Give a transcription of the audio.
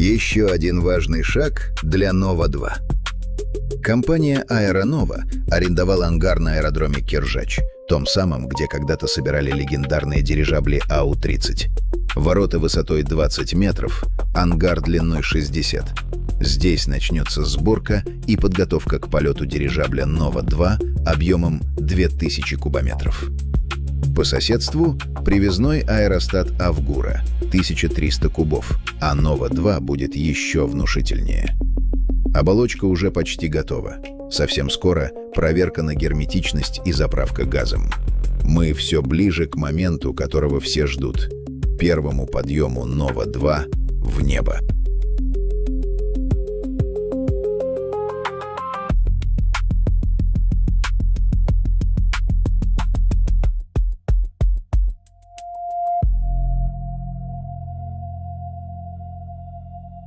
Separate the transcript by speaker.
Speaker 1: Еще один важный шаг для Нова-2. Компания «Аэронова» арендовала ангар на аэродроме Киржач, том самом, где когда-то собирали легендарные дирижабли Ау-30. Ворота высотой 20 метров, ангар длиной 60. Здесь начнется сборка и подготовка к полету дирижабля «Нова-2» объемом 2000 кубометров. По соседству привезной аэростат «Авгура» 1300 кубов, а «Нова-2» будет еще внушительнее. Оболочка уже почти готова. Совсем скоро проверка на герметичность и заправка газом. Мы все ближе к моменту, которого все ждут — первому подъему «Нова-2» в небо.